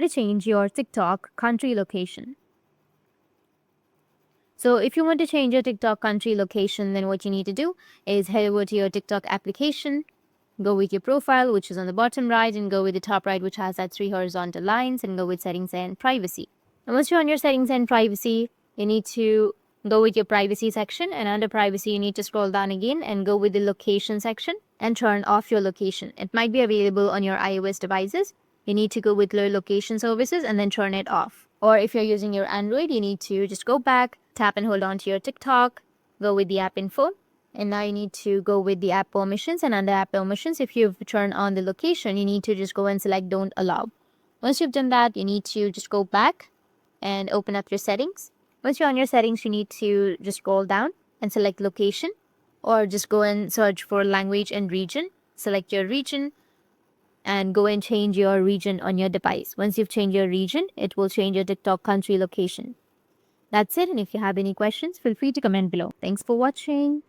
to change your TikTok country location. So if you want to change your TikTok country location, then what you need to do is head over to your TikTok application, go with your profile, which is on the bottom right, and go with the top right, which has that 3 horizontal lines, and go with settings and privacy. And once you're on your settings and privacy, you need to go with your privacy section, and under privacy, you need to scroll down again and go with the location section and turn off your location. It might be available on your iOS devices. You need to go with low location services and then turn it off. Or if you're using your Android, you need to just go back, tap and hold on to your TikTok, go with the app info, and now you need to go with the app permissions. And under app permissions, if you've turned on the location, you need to just go and select don't allow. Once you've done that, you need to just go back and open up your settings. Once you're on your settings, you need to just scroll down and select location, or just go and search for language and region. Select your region and go and change your region on your device. Once you've changed your region, it will change your TikTok country location. That's it. And if you have any questions, feel free to comment below. Thanks for watching.